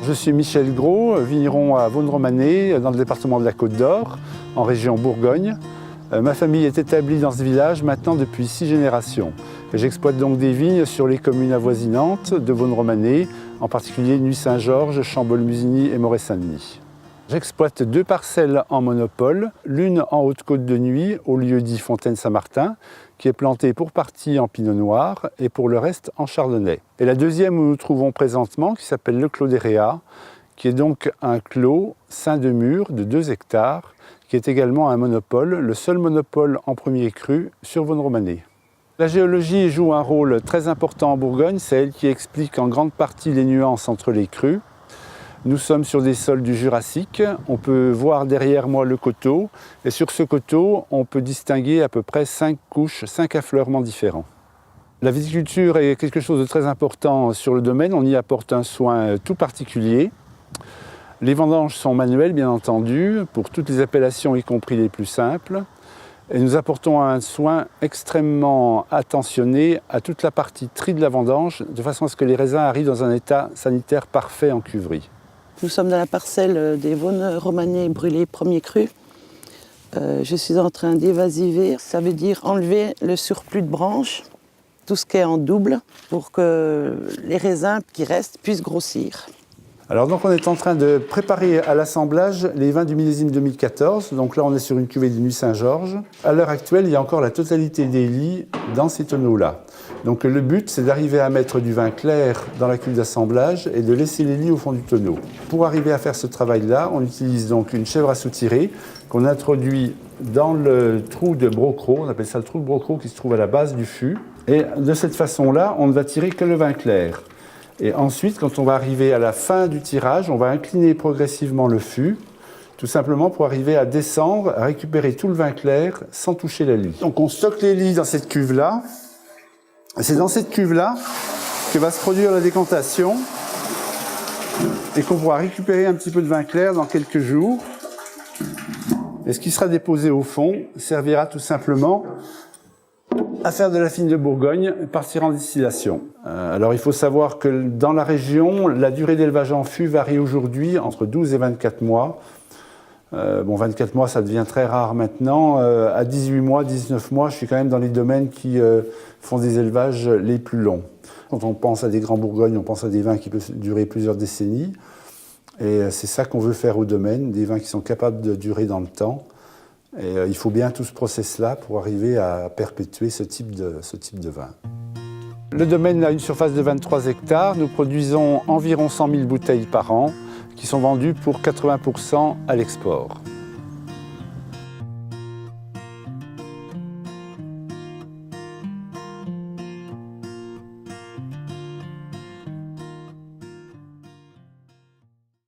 Je suis Michel Gros, vigneron à Vaune-Romanée, dans le département de la Côte d'Or, en région Bourgogne. Ma famille est établie dans ce village maintenant depuis 6 générations. J'exploite donc des vignes sur les communes avoisinantes de Vaune-Romanée, en particulier Nuits-Saint-Georges, Chambol-Musigny et Moret-Saint-Denis. J'exploite 2 parcelles en monopole, l'une en Haute-Côte de Nuits, au lieu dit Fontaine-Saint-Martin, qui est plantée pour partie en pinot noir et pour le reste en chardonnay. Et la deuxième où nous nous trouvons présentement, qui s'appelle le Clos des Réas, qui est donc un clos ceint de murs de 2 hectares, qui est également un monopole, le seul monopole en premier cru sur Vaune-Romanée. La géologie joue un rôle très important en Bourgogne, c'est elle qui explique en grande partie les nuances entre les crus. Nous sommes sur des sols du Jurassique, on peut voir derrière moi le coteau, et sur ce coteau, on peut distinguer à peu près 5 couches, 5 affleurements différents. La viticulture est quelque chose de très important sur le domaine, on y apporte un soin tout particulier. Les vendanges sont manuelles, bien entendu, pour toutes les appellations, y compris les plus simples. Et nous apportons un soin extrêmement attentionné à toute la partie tri de la vendange, de façon à ce que les raisins arrivent dans un état sanitaire parfait en cuverie. Nous sommes dans la parcelle des Vaune-Romanée brûlés premier cru. Je suis en train d'évasiver, ça veut dire enlever le surplus de branches, tout ce qui est en double, pour que les raisins qui restent puissent grossir. Alors donc on est en train de préparer à l'assemblage les vins du millésime 2014. Donc là on est sur une cuvée de Nuits-Saint-Georges. À l'heure actuelle, il y a encore la totalité des lits dans ces tonneaux-là. Donc le but, c'est d'arriver à mettre du vin clair dans la cuve d'assemblage et de laisser les lits au fond du tonneau. Pour arriver à faire ce travail-là, on utilise donc une chèvre à soutirer qu'on introduit dans le trou de brocro, on appelle ça le trou de brocro qui se trouve à la base du fût. Et de cette façon-là, on ne va tirer que le vin clair. Et ensuite, quand on va arriver à la fin du tirage, on va incliner progressivement le fût, tout simplement pour arriver à descendre, à récupérer tout le vin clair sans toucher la lie. Donc on stocke les lies dans cette cuve-là. C'est dans cette cuve-là que va se produire la décantation et qu'on pourra récupérer un petit peu de vin clair dans quelques jours. Et ce qui sera déposé au fond servira tout simplement à faire de la fine de Bourgogne, partir en distillation. Alors il faut savoir que dans la région, la durée d'élevage en fût varie aujourd'hui entre 12 et 24 mois. 24 mois, ça devient très rare maintenant. À 18 mois, 19 mois, je suis quand même dans les domaines qui font des élevages les plus longs. Quand on pense à des grands Bourgognes, on pense à des vins qui peuvent durer plusieurs décennies. Et c'est ça qu'on veut faire au domaine, des vins qui sont capables de durer dans le temps. Et il faut bien tout ce process-là pour arriver à perpétuer ce type de vin. Le domaine a une surface de 23 hectares. Nous produisons environ 100 000 bouteilles par an qui sont vendues pour 80% à l'export.